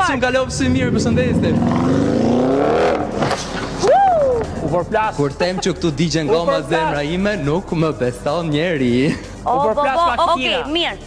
Attention, galope semi, përshëndetje Stef. Kur them që këtu digjen goma zemra ime, nuk më beson njeri. Okej, mirë.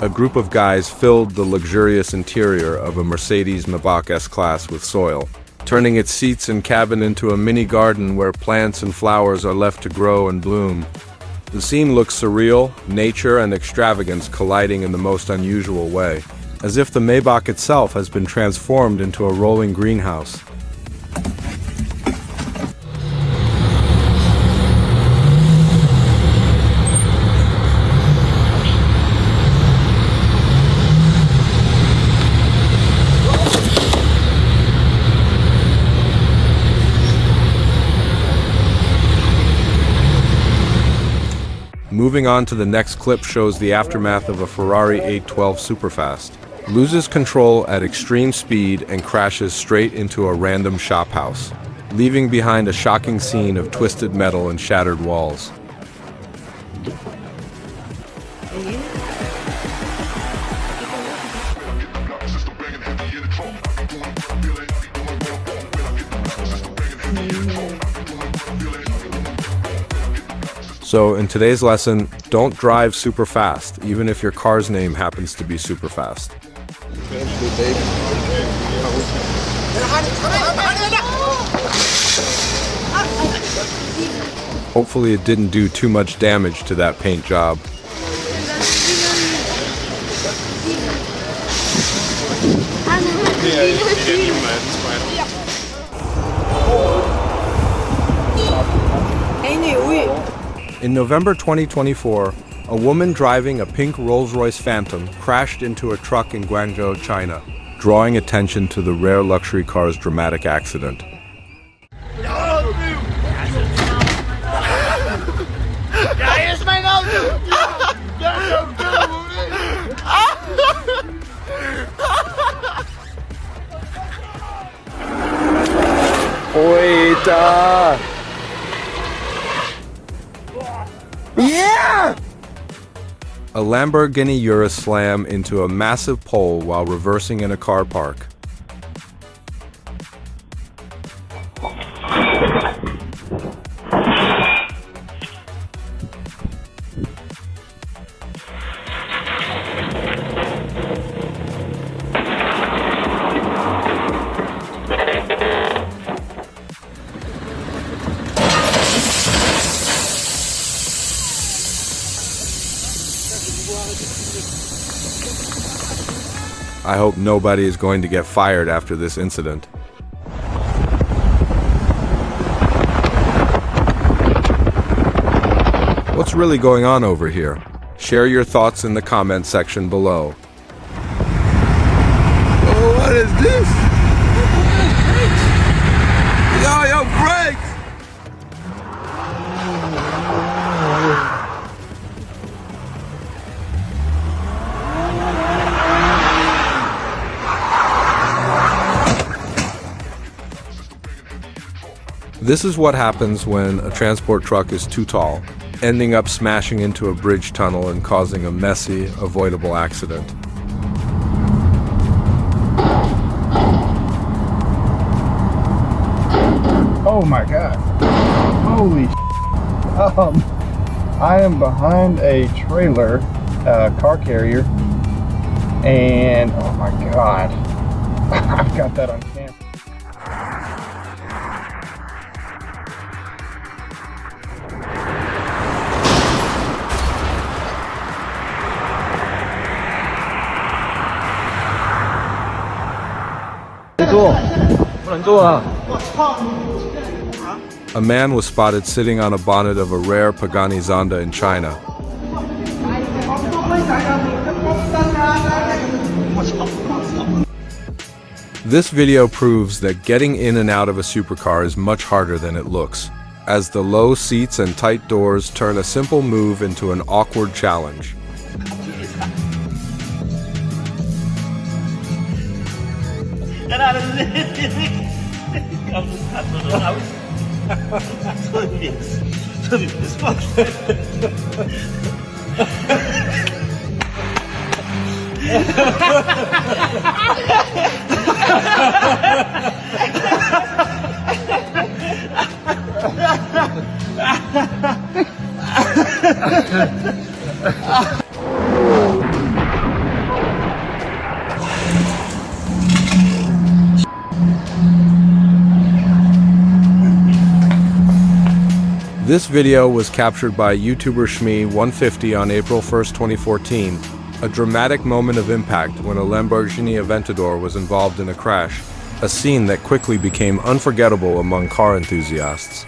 A group of guys filled the luxurious interior of a Mercedes Maybach S-Class with soil, turning its seats and cabin into a mini garden where plants and flowers are left to grow and bloom. The scene looks surreal, nature and extravagance colliding in the most unusual way, as if the Maybach itself has been transformed into a rolling greenhouse. Moving on to the next clip shows the aftermath of a Ferrari 812 Superfast. Loses control at extreme speed and crashes straight into a random shop house, leaving behind a shocking scene of twisted metal and shattered walls. So in today's lesson, don't drive super fast, even if your car's name happens to be super fast. Hopefully it didn't do too much damage to that paint job. In November 2024, a woman driving a pink Rolls-Royce Phantom crashed into a truck in Guangzhou, China, drawing attention to the rare luxury car's dramatic accident. Oita! Yeah! A Lamborghini Urus slammed into a massive pole while reversing in a car park. I hope nobody is going to get fired after this incident. What's really going on over here? Share your thoughts in the comment section below. Oh, what is this? Yo, brakes! This is what happens when a transport truck is too tall, ending up smashing into a bridge tunnel and causing a messy, avoidable accident. Oh my god. Holy I am behind a trailer, car carrier, and oh my god. I've got that on camera. A man was spotted sitting on a bonnet of a rare Pagani Zonda in China. This video proves that getting in and out of a supercar is much harder than it looks, as the low seats and tight doors turn a simple move into an awkward challenge. This video was captured by YouTuber Shmee150 on April 1st, 2014, a dramatic moment of impact when a Lamborghini Aventador was involved in a crash, a scene that quickly became unforgettable among car enthusiasts.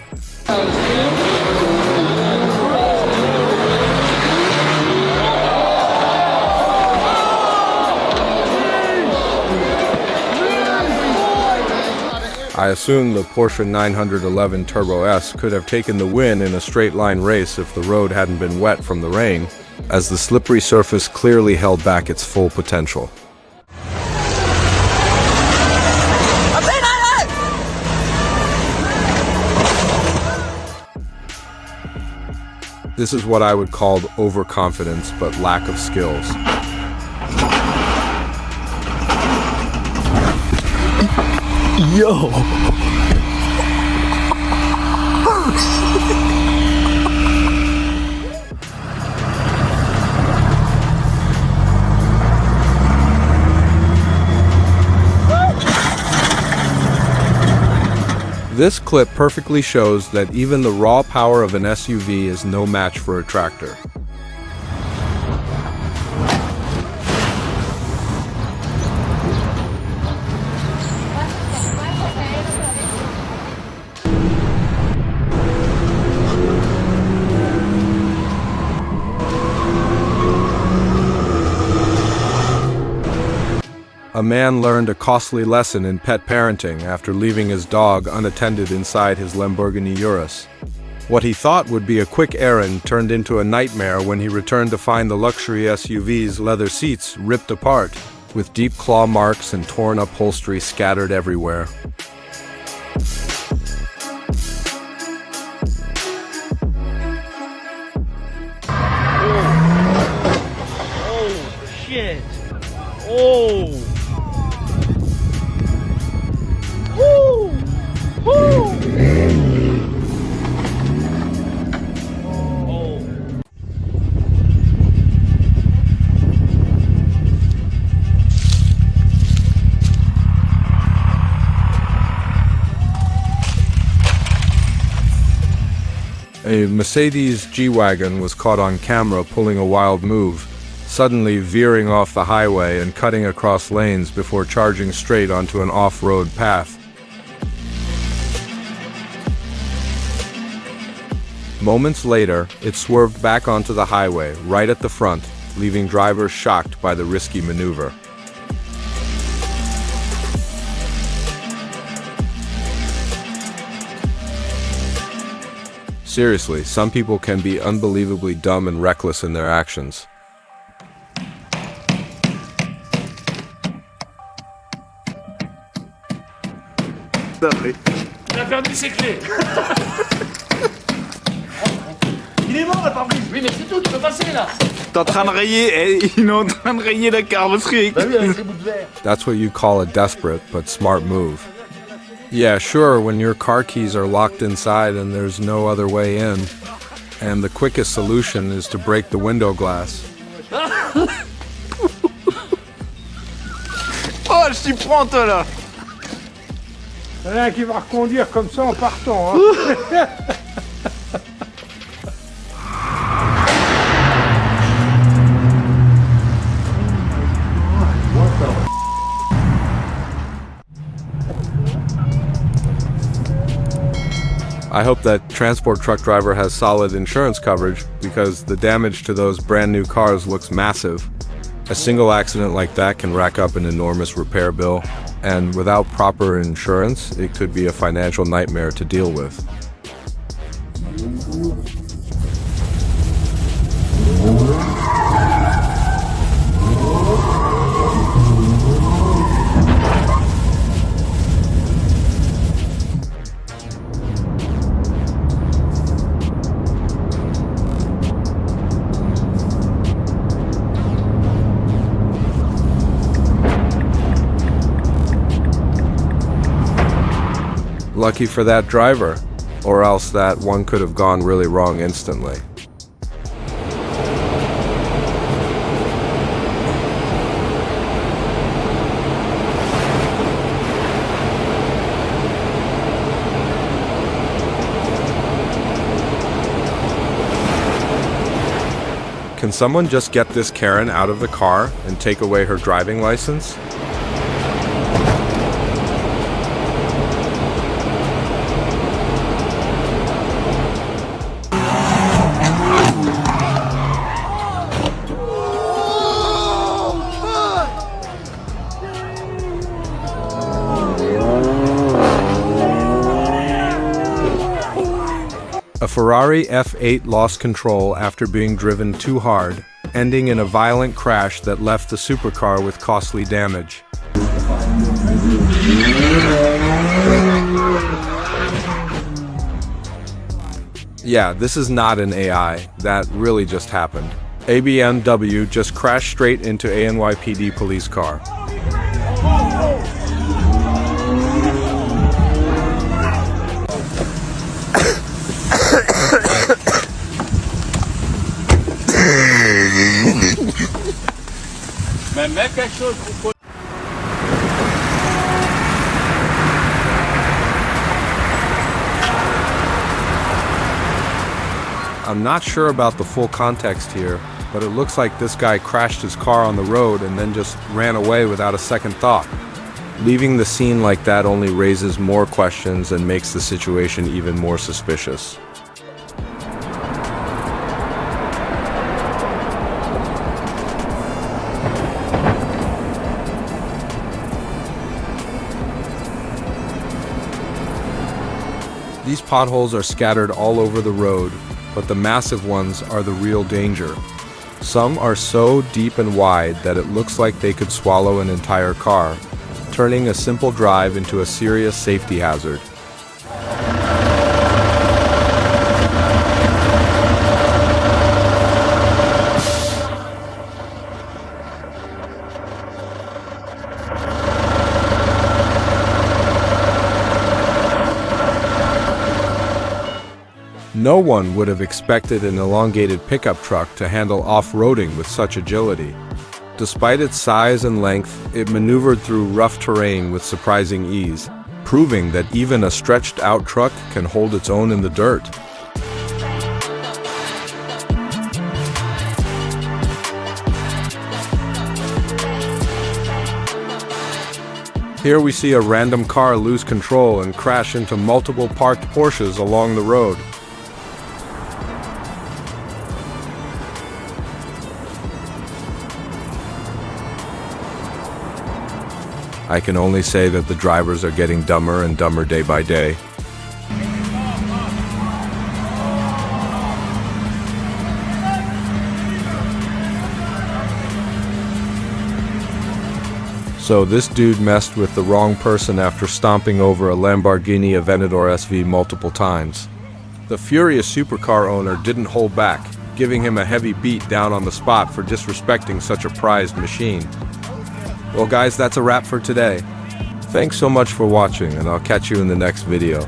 I assume the Porsche 911 Turbo S could have taken the win in a straight-line race if the road hadn't been wet from the rain, as the slippery surface clearly held back its full potential. This is what I would call overconfidence but lack of skills. Yo! This clip perfectly shows that even the raw power of an SUV is no match for a tractor. A man learned a costly lesson in pet parenting after leaving his dog unattended inside his Lamborghini Urus. What he thought would be a quick errand turned into a nightmare when he returned to find the luxury SUV's leather seats ripped apart, with deep claw marks and torn upholstery scattered everywhere. Oh, shit. Oh. Woo! Woo! A Mercedes G-Wagon was caught on camera pulling a wild move, suddenly veering off the highway and cutting across lanes before charging straight onto an off-road path. Moments later, it swerved back onto the highway, right at the front, leaving drivers shocked by the risky maneuver. Seriously, some people can be unbelievably dumb and reckless in their actions. Il a perdu ses clés. Il est mort la pare-brise. Oui, mais c'est tout, tu peux passer là. T'es en train de rayer, il est en train de rayer la carrosserie. Bah oui, avec ses bouts de verre. That's what you call a desperate but smart move. Yeah, sure, when your car keys are locked inside and there's no other way in, and the quickest solution is to break the window glass. Oh, je t'y prends toi là. Rien qui va reconduire comme ça en partant, hein. I hope that transport truck driver has solid insurance coverage, because the damage to those brand new cars looks massive. A single accident like that can rack up an enormous repair bill, and without proper insurance, it could be a financial nightmare to deal with. Lucky for that driver, or else that one could have gone really wrong instantly. Can someone just get this Karen out of the car and take away her driving license? A Ferrari F8 lost control after being driven too hard, ending in a violent crash that left the supercar with costly damage. Yeah, this is not an AI. That really just happened. A BMW just crashed straight into a NYPD police car. Mais mets quelque chose pour... I'm not sure about the full context here, but it looks like this guy crashed his car on the road and then just ran away without a second thought. Leaving the scene like that only raises more questions and makes the situation even more suspicious. These potholes are scattered all over the road, but the massive ones are the real danger. Some are so deep and wide that it looks like they could swallow an entire car, turning a simple drive into a serious safety hazard. No one would have expected an elongated pickup truck to handle off-roading with such agility. Despite its size and length, it maneuvered through rough terrain with surprising ease, proving that even a stretched-out truck can hold its own in the dirt. Here we see a random car lose control and crash into multiple parked Porsches along the road. I can only say that the drivers are getting dumber and dumber day by day. So this dude messed with the wrong person after stomping over a Lamborghini Aventador SV multiple times. The furious supercar owner didn't hold back, giving him a heavy beat down on the spot for disrespecting such a prized machine. Well guys, that's a wrap for today. Thanks so much for watching, and I'll catch you in the next video.